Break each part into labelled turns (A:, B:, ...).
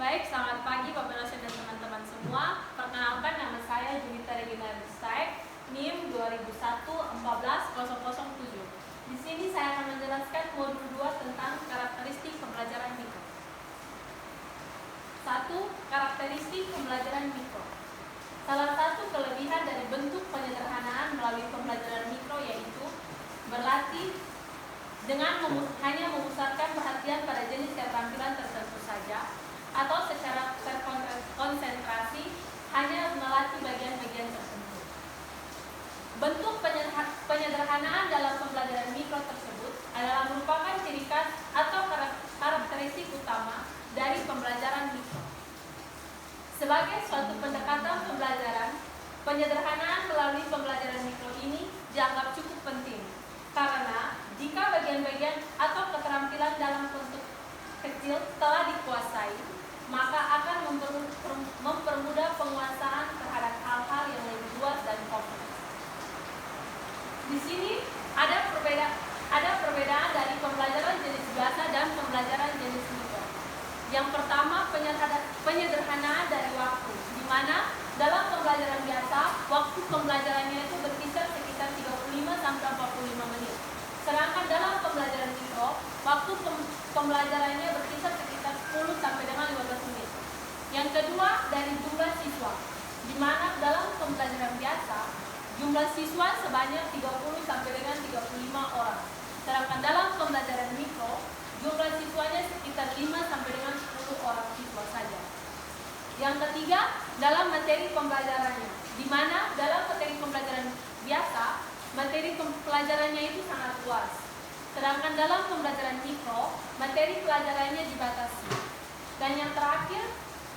A: Baik, selamat pagi Bapak dosen dan teman-teman semua. Perkenalkan, nama saya Junita Regina Ristaek, NIM 2001-14-007. Di sini saya akan menjelaskan modul 2 tentang karakteristik pembelajaran mikro. 1. Karakteristik pembelajaran mikro. Salah satu kelebihan dari bentuk penyederhanaan melalui pembelajaran mikro yaitu berlatih dengan hanya memusatkan perhatian pada jenis keterampilan tertentu saja, atau secara terkonsentrasi hanya melatih bagian-bagian tertentu. Bentuk penyederhanaan dalam pembelajaran mikro tersebut adalah merupakan ciri khas atau karakteristik utama dari pembelajaran mikro. Sebagai suatu pendekatan pembelajaran, penyederhanaan melalui pembelajaran mikro ini dianggap cukup penting, karena jika bagian-bagian atau keterampilan dalam bentuk kecil telah dikuasai, maka akan mempermudah penguasaan terhadap hal-hal yang lebih luas dan kompleks. Di sini ada perbedaan dari pembelajaran jenis biasa dan pembelajaran jenis mikro. Yang pertama, penyederhanaan dari waktu, di mana dalam pembelajaran biasa, waktu pembelajarannya itu berkisar sekitar 35 sampai 45 menit. Sedangkan dalam pembelajaran mikro, waktu pembelajarannya berkisar sekitar 10 sampai dengan 15 menit. Yang kedua, dari jumlah siswa, di mana dalam pembelajaran biasa, jumlah siswa sebanyak 30 sampai dengan 35 orang. Sedangkan dalam pembelajaran mikro, jumlah siswanya sekitar 5 sampai dengan 10 orang siswa saja. Yang ketiga, dalam materi pembelajarannya, di mana dalam materi pembelajaran biasa, materi pelajarannya itu sangat luas. Sedangkan dalam pembelajaran mikro, materi pelajarannya dibatasi. Dan yang terakhir,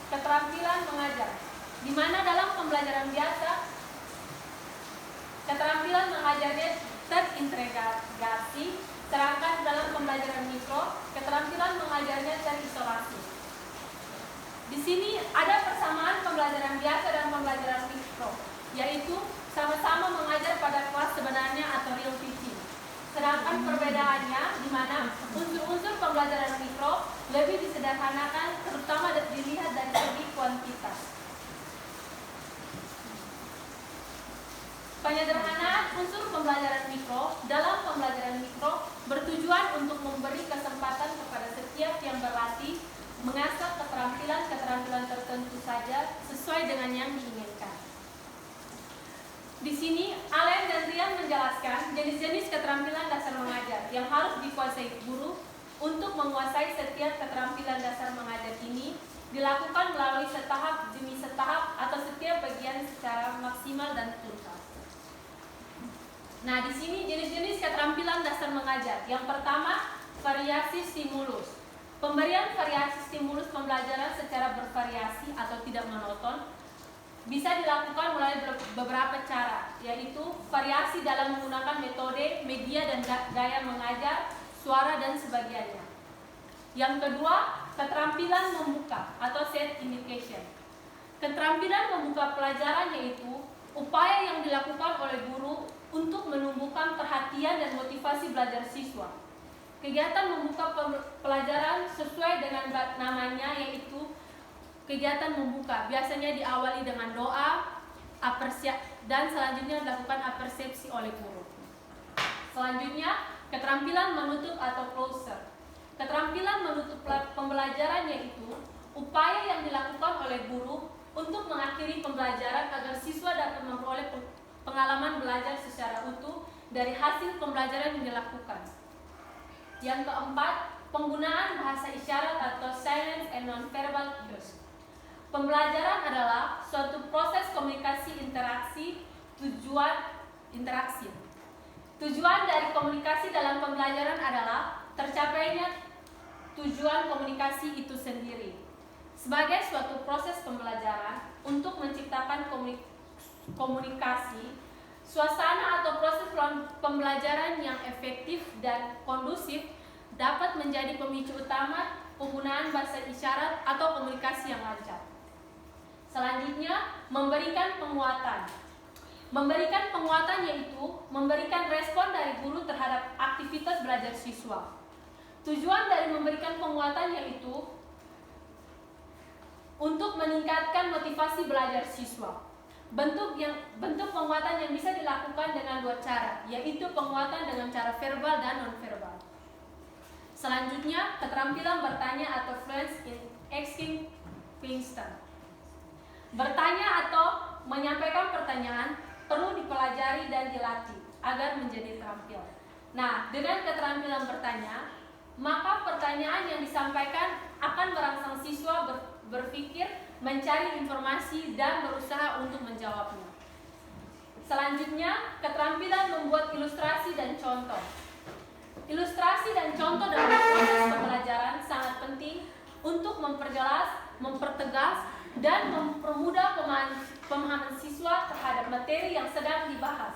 A: keterampilan mengajar, di mana dalam pembelajaran biasa, keterampilan mengajarnya terintegrasi, sedangkan dalam pembelajaran mikro, keterampilan mengajarnya terisolasi. Di sini ada persamaan pembelajaran biasa dan pembelajaran mikro, yaitu sama-sama mengajar pada kelas sebenarnya atau real teaching. Sedangkan perbedaannya di mana unsur-unsur pembelajaran mikro lebih disederhanakan, terutama dilihat dari segi kuantitas. Penyederhanaan unsur pembelajaran mikro dalam pembelajaran mikro bertujuan untuk memberi kesempatan kepada setiap yang berlatih mengasah keterampilan tertentu saja sesuai dengan yang diinginkan. Di sini, Allen dan Rian menjelaskan jenis-jenis keterampilan dasar mengajar yang harus dikuasai guru. Untuk menguasai setiap keterampilan dasar mengajar ini dilakukan melalui setahap demi setahap atau setiap bagian secara maksimal dan tuntas. Nah, di sini jenis-jenis keterampilan dasar mengajar. Yang pertama, variasi stimulus. Pemberian variasi stimulus pembelajaran secara bervariasi atau tidak monoton bisa dilakukan melalui beberapa cara, yaitu variasi dalam menggunakan metode, media, dan gaya mengajar, suara, dan sebagainya. Yang kedua, keterampilan membuka atau set indication. Keterampilan membuka pelajaran yaitu upaya yang dilakukan oleh guru untuk menumbuhkan perhatian dan motivasi belajar siswa. Kegiatan membuka pelajaran sesuai dengan namanya yaitu kegiatan membuka, biasanya diawali dengan doa, dan selanjutnya dilakukan apersepsi oleh guru. Selanjutnya, keterampilan menutup atau closure. Keterampilan menutup pembelajaran yaitu upaya yang dilakukan oleh guru untuk mengakhiri pembelajaran agar siswa dapat memperoleh pengalaman belajar secara utuh dari hasil pembelajaran yang dilakukan. Yang keempat, penggunaan bahasa isyarat atau silent and non-verbal cues. Pembelajaran adalah suatu proses komunikasi interaksi. Tujuan dari komunikasi dalam pembelajaran adalah tercapainya tujuan komunikasi itu sendiri. Sebagai suatu proses pembelajaran untuk menciptakan komunikasi, suasana atau proses pembelajaran yang efektif dan kondusif dapat menjadi pemicu utama penggunaan bahasa isyarat atau komunikasi yang lancar. Selanjutnya, memberikan penguatan. Memberikan penguatan yaitu memberikan respon dari guru terhadap aktivitas belajar siswa. Tujuan dari memberikan penguatan yaitu untuk meningkatkan motivasi belajar siswa. Bentuk penguatan yang bisa dilakukan dengan dua cara, yaitu penguatan dengan cara verbal dan non-verbal. Selanjutnya, keterampilan bertanya atau fluence in asking questions. Bertanya atau menyampaikan pertanyaan perlu dipelajari dan dilatih agar menjadi terampil. Nah, dengan keterampilan bertanya, maka pertanyaan yang disampaikan akan merangsang siswa berpikir, mencari informasi, dan berusaha untuk menjawabnya. Selanjutnya, keterampilan membuat ilustrasi dan contoh. Ilustrasi dan contoh dalam proses pembelajaran sangat penting untuk memperjelas, mempertegas, dan mempermudah pemahaman siswa terhadap materi yang sedang dibahas.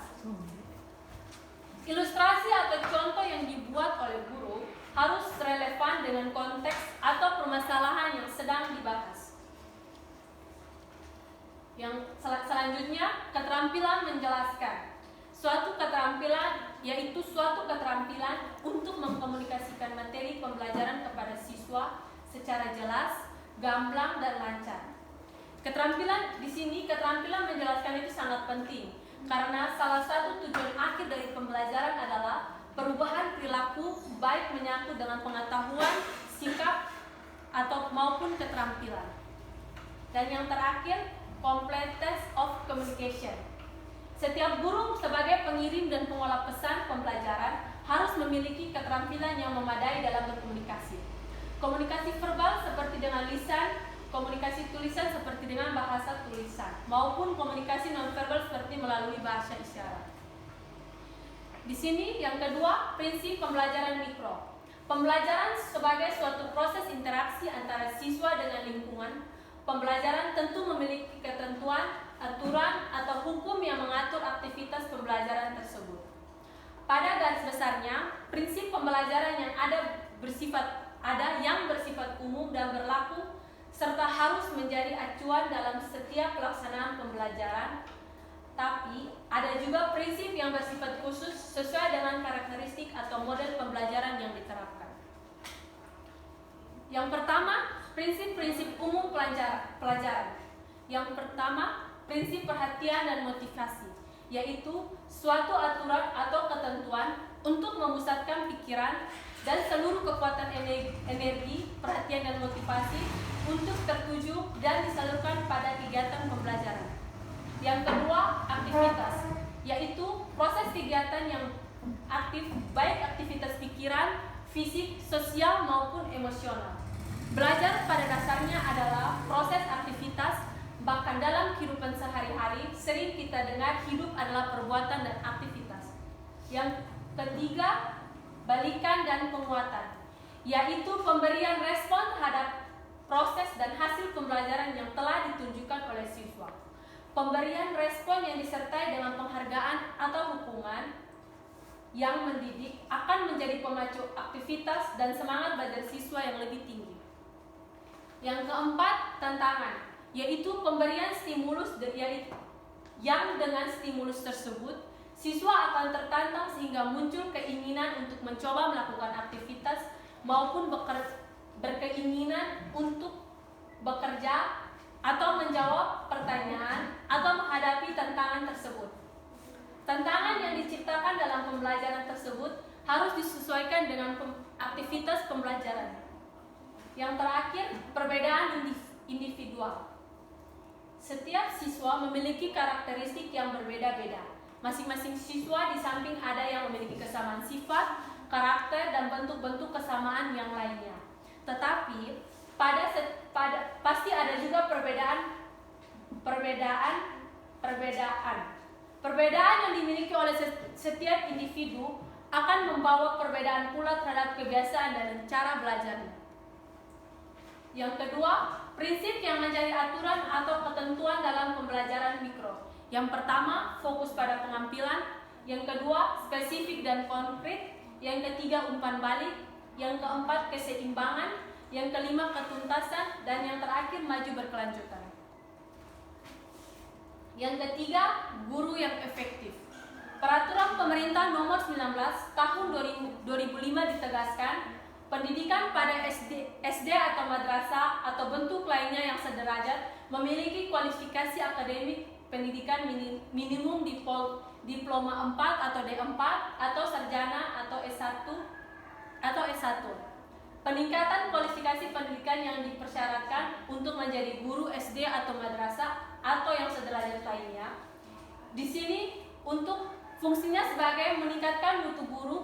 A: Ilustrasi atau contoh yang dibuat oleh guru harus relevan dengan konteks atau permasalahan yang sedang dibahas. Yang selanjutnya, keterampilan menjelaskan. Suatu keterampilan yaitu suatu keterampilan untuk mengkomunikasikan materi pembelajaran kepada siswa secara jelas, gamblang, dan lancar. Keterampilan di sini, keterampilan menjelaskan itu sangat penting karena salah satu tujuan akhir dari pembelajaran adalah perubahan perilaku baik menyangkut dengan pengetahuan, sikap, atau maupun keterampilan. Dan yang terakhir, completeness of communication. Setiap guru sebagai pengirim dan pengolah pesan pembelajaran harus memiliki keterampilan yang memadai dalam berkomunikasi. Komunikasi verbal seperti dengan lisan, komunikasi tulisan seperti dengan bahasa tulisan, maupun komunikasi nonverbal seperti melalui bahasa isyarat. Di sini yang kedua, prinsip pembelajaran mikro. Pembelajaran sebagai suatu proses interaksi antara siswa dengan lingkungan. Pembelajaran tentu memiliki ketentuan, aturan, atau hukum yang mengatur aktivitas pembelajaran tersebut. Pada garis besarnya, prinsip pembelajaran yang yang bersifat umum dan berlaku serta harus menjadi acuan dalam setiap pelaksanaan pembelajaran. Tapi ada juga prinsip yang bersifat khusus sesuai dengan karakteristik atau model pembelajaran yang diterapkan. Yang pertama, prinsip-prinsip umum pelajaran. Yang pertama, prinsip perhatian dan motivasi, yaitu suatu aturan atau ketentuan untuk memusatkan pikiran dan seluruh kekuatan energi, perhatian, dan motivasi untuk tertuju dan disalurkan pada kegiatan pembelajaran. Yang kedua, aktivitas, yaitu proses kegiatan yang aktif, baik aktivitas pikiran, fisik, sosial, maupun emosional. Belajar pada dasarnya adalah proses aktivitas, bahkan dalam kehidupan sehari-hari sering kita dengar hidup adalah perbuatan dan aktivitas. Yang ketiga, balikan dan penguatan, yaitu pemberian respon terhadap proses dan hasil pembelajaran yang telah ditunjukkan oleh siswa. Pemberian respon yang disertai dengan penghargaan atau hukuman yang mendidik akan menjadi pemacu aktivitas dan semangat belajar siswa yang lebih tinggi. Yang keempat, tantangan, yaitu pemberian stimulus yang dengan stimulus tersebut siswa akan tertantang sehingga muncul keinginan untuk mencoba melakukan aktivitas maupun berkeinginan untuk bekerja atau menjawab pertanyaan atau menghadapi tantangan tersebut. Tantangan yang diciptakan dalam pembelajaran tersebut harus disesuaikan dengan aktivitas pembelajaran. Yang terakhir, perbedaan individual. Setiap siswa memiliki karakteristik yang berbeda-beda. Masing-masing siswa di samping ada yang memiliki kesamaan sifat, karakter, dan bentuk-bentuk kesamaan yang lainnya. Tetapi pasti ada juga perbedaan yang dimiliki oleh setiap individu akan membawa perbedaan pula terhadap kebiasaan dan cara belajarnya. Yang kedua, prinsip yang menjadi aturan atau ketentuan dalam pembelajaran mikro. Yang pertama, fokus pada pengampilan. Yang kedua, spesifik dan konkret. Yang ketiga, umpan balik. Yang keempat, keseimbangan. Yang kelima, ketuntasan. Dan yang terakhir, maju berkelanjutan. Yang ketiga, guru yang efektif. Peraturan Pemerintah Nomor 19 Tahun 2005 ditegaskan Pendidikan pada SD atau madrasah atau bentuk lainnya yang sederajat memiliki kualifikasi akademik pendidikan minimum diploma 4 atau D4 atau sarjana atau S1. Peningkatan kualifikasi pendidikan yang dipersyaratkan untuk menjadi guru SD atau madrasah atau yang sederajat lainnya. Di sini untuk fungsinya sebagai meningkatkan mutu guru,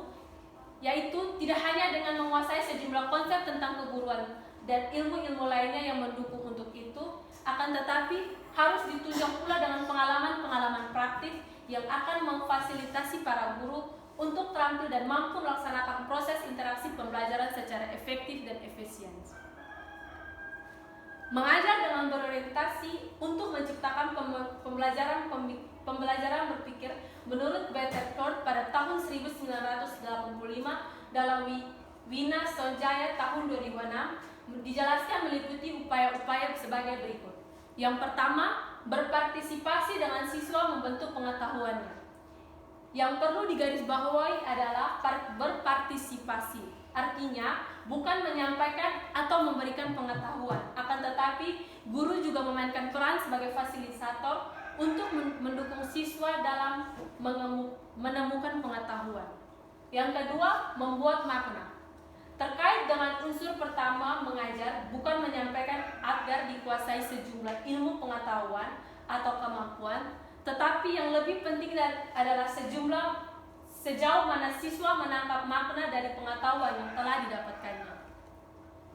A: yaitu tidak hanya dengan menguasai sejumlah konsep tentang keguruan dan ilmu-ilmu lainnya yang mendukung untuk itu, akan tetapi harus ditunjang pula dengan pengalaman-pengalaman praktik yang akan memfasilitasi para guru untuk terampil dan mampu melaksanakan proses interaksi pembelajaran secara efektif dan efisien. Mengajar dengan berorientasi untuk menciptakan pembelajaran berpikir menurut Betterthorpe pada tahun 1985 dalam Wina Sonjaya tahun 2006 dijelaskan meliputi upaya-upaya sebagai berikut. Yang pertama, berpartisipasi dengan siswa membentuk pengetahuannya. Yang perlu digarisbawahi adalah berpartisipasi. Artinya, bukan menyampaikan atau memberikan pengetahuan, akan tetapi guru juga memainkan peran sebagai fasilitator untuk mendukung siswa dalam menemukan pengetahuan. Yang kedua, membuat makna. Terkait dengan unsur pertama, mengajar bukan menyampaikan agar dikuasai sejumlah ilmu pengetahuan atau kemampuan, tetapi yang lebih penting adalah sejauh mana siswa menangkap makna dari pengetahuan yang telah didapatkannya.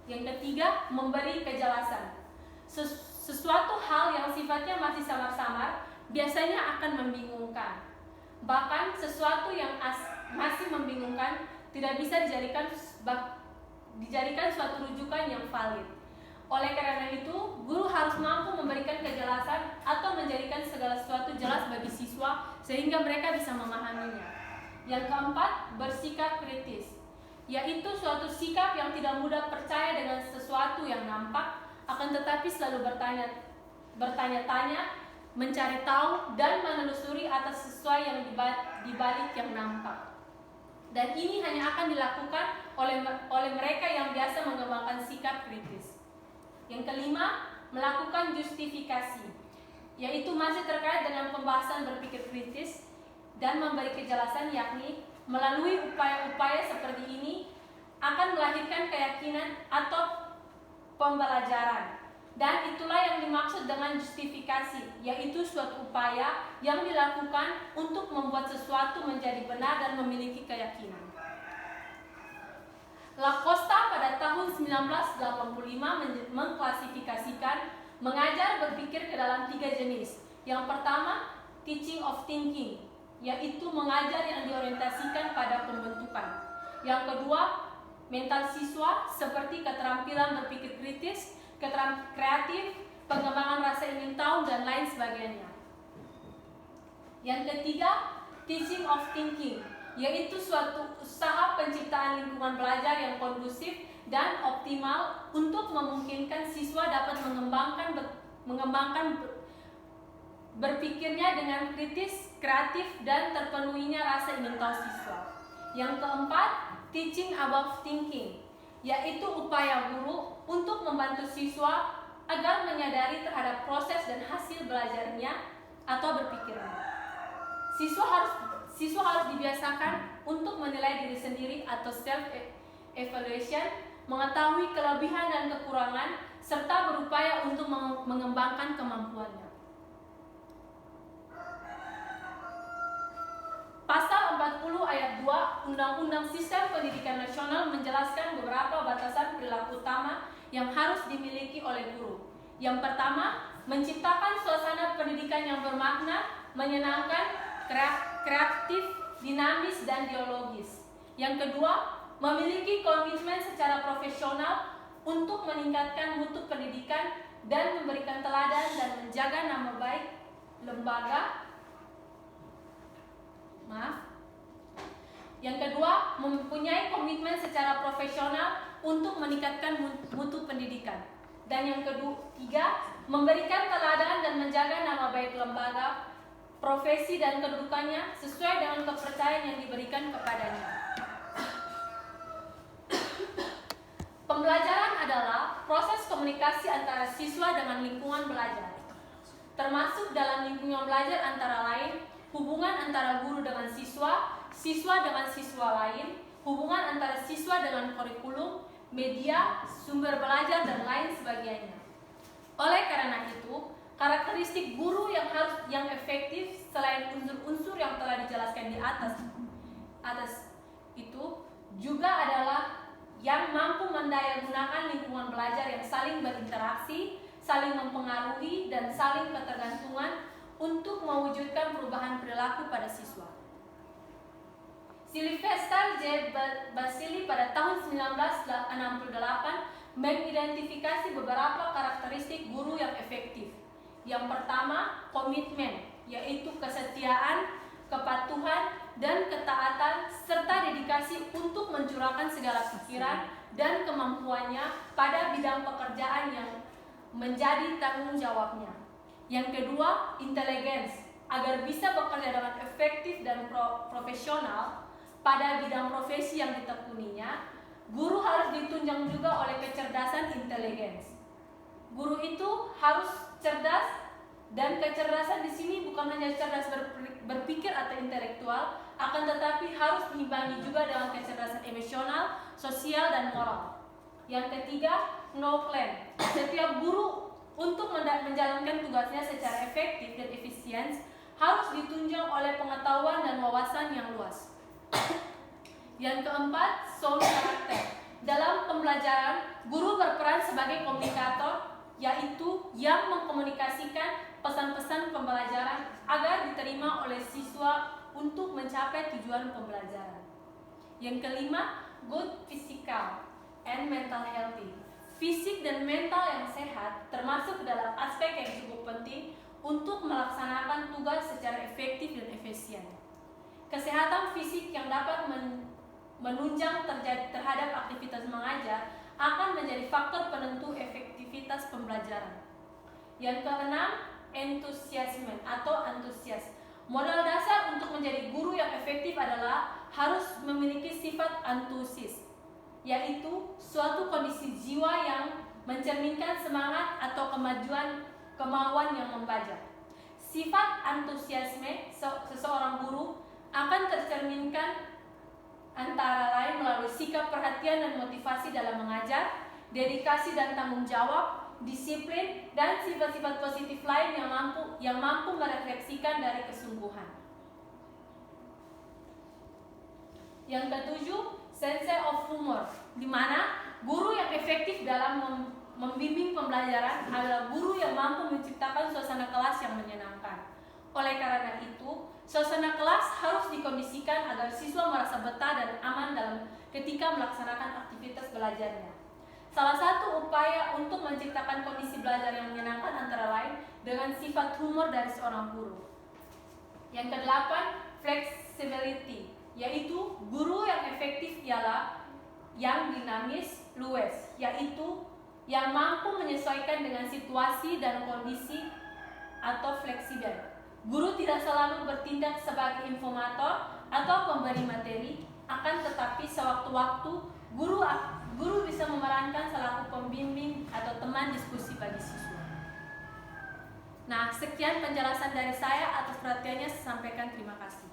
A: Yang ketiga, memberi kejelasan. Sesuatu hal yang sifatnya masih samar-samar biasanya akan membingungkan. Bahkan sesuatu yang masih membingungkan tidak bisa dijadikan suatu rujukan yang valid. Oleh karena itu, guru harus mampu memberikan kejelasan atau menjadikan segala sesuatu jelas bagi siswa sehingga mereka bisa memahaminya. Yang keempat, bersikap kritis, yaitu suatu sikap yang tidak mudah percaya dengan sesuatu yang nampak, akan tetapi selalu bertanya-tanya, mencari tahu, dan menelusuri atas sesuai yang dibalik yang nampak. Dan ini hanya akan dilakukan oleh mereka yang biasa mengembangkan sikap kritis. Yang kelima, melakukan justifikasi, yaitu masih terkait dengan pembahasan berpikir kritis dan memberi kejelasan, yakni melalui upaya-upaya seperti ini akan melahirkan keyakinan atau pembelajaran. Dan itulah yang dimaksud dengan justifikasi, yaitu suatu upaya yang dilakukan untuk membuat sesuatu menjadi benar dan memiliki keyakinan. Lacosta pada tahun 1985 mengklasifikasikan mengajar berpikir ke dalam 3 jenis. Yang pertama, teaching of thinking, yaitu mengajar yang diorientasikan pada pembentukan. Yang kedua, mental siswa seperti keterampilan berpikir kritis, kreatif, pengembangan rasa ingin tahu, dan lain sebagainya. Yang ketiga, teaching of thinking, yaitu suatu usaha penciptaan lingkungan belajar yang kondusif dan optimal untuk memungkinkan siswa dapat mengembangkan berpikirnya dengan kritis, kreatif, dan terpenuhinya rasa ingin tahu siswa. Yang keempat, teaching above thinking, yaitu upaya guru untuk membantu siswa agar menyadari terhadap proses dan hasil belajarnya atau berpikirnya. Siswa harus dibiasakan untuk menilai diri sendiri atau self-evaluation, mengetahui kelebihan dan kekurangan, serta berupaya untuk mengembangkan kemampuannya. Pasal 40 ayat 2 Undang-Undang Sistem Pendidikan Nasional menjelaskan beberapa batasan perilaku utama yang harus dimiliki oleh guru. Yang pertama, menciptakan suasana pendidikan yang bermakna, menyenangkan, kreatif, dinamis, dan dialogis. Yang kedua, memiliki komitmen secara profesional untuk meningkatkan mutu pendidikan dan memberikan teladan dan menjaga nama baik lembaga. Yang kedua, mempunyai komitmen secara profesional untuk meningkatkan mutu pendidikan. Dan yang ketiga, memberikan teladan dan menjaga nama baik lembaga, profesi, dan kedudukannya sesuai dengan kepercayaan yang diberikan kepadanya. Pembelajaran adalah proses komunikasi antara siswa dengan lingkungan belajar, termasuk dalam lingkungan belajar antara lain hubungan antara guru dengan siswa, siswa dengan siswa lain, hubungan antara siswa dengan kurikulum, media, sumber belajar, dan lain sebagainya. Oleh karena itu, karakteristik guru yang efektif selain unsur-unsur yang telah dijelaskan di atas itu juga adalah yang mampu mendayagunakan lingkungan belajar yang saling berinteraksi, saling mempengaruhi, dan saling ketergantungan untuk mewujudkan perubahan perilaku pada siswa. Sylvester J. Basili pada tahun 1968 mengidentifikasi beberapa karakteristik guru yang efektif. Yang pertama, komitmen, yaitu kesetiaan, kepatuhan, dan ketaatan, serta dedikasi untuk mencurahkan segala pikiran dan kemampuannya pada bidang pekerjaan yang menjadi tanggung jawabnya. Yang kedua, inteligens, agar bisa bekerja dengan efektif dan profesional pada bidang profesi yang ditekuninya. Guru harus ditunjang juga oleh kecerdasan inteligens. Guru itu harus cerdas, dan kecerdasan di sini bukan hanya cerdas berpikir atau intelektual, akan tetapi harus diimbangi juga dengan kecerdasan emosional, sosial, dan moral. Yang ketiga, no plan. Setiap guru untuk menjalankan tugasnya secara efektif dan efisien harus ditunjang oleh pengetahuan dan wawasan yang luas. Yang keempat, sound karakter. Dalam pembelajaran, guru berperan sebagai komunikator, yaitu yang mengkomunikasikan pesan-pesan pembelajaran agar diterima oleh siswa untuk mencapai tujuan pembelajaran. Yang kelima, good physical and mental healthy. Fisik dan mental yang sehat termasuk dalam aspek yang cukup penting untuk melaksanakan tugas secara efektif dan efisien. Kesehatan fisik yang dapat menunjang terhadap aktivitas mengajar akan menjadi faktor penentu efektivitas pembelajaran. Yang keenam, entusiasme atau antusias. Modal dasar untuk menjadi guru yang efektif adalah harus memiliki sifat antusias, yaitu suatu kondisi jiwa yang mencerminkan semangat atau kemauan yang membajak. Sifat antusiasme seseorang guru akan tercerminkan antara lain melalui sikap perhatian dan motivasi dalam mengajar, dedikasi dan tanggung jawab, disiplin, dan sifat-sifat positif lain yang mampu merefleksikan dari kesungguhan. Yang ketujuh, sense of humor, di mana guru yang efektif dalam membimbing pembelajaran adalah guru yang mampu menciptakan suasana kelas yang menyenangkan. Oleh karena itu, suasana kelas harus dikondisikan agar siswa merasa betah dan aman ketika melaksanakan aktivitas belajarnya. Salah satu upaya untuk menciptakan kondisi belajar yang menyenangkan antara lain dengan sifat humor dari seorang guru. Yang kedelapan, flexibility, yaitu guru yang efektif ialah yang dinamis, luwes, yaitu yang mampu menyesuaikan dengan situasi dan kondisi atau fleksibel. Guru tidak selalu bertindak sebagai informator atau pemberi materi, akan tetapi sewaktu-waktu guru bisa memerankan selaku pembimbing atau teman diskusi bagi siswa. Nah, sekian penjelasan dari saya. Atas perhatiannya saya sampaikan terima kasih.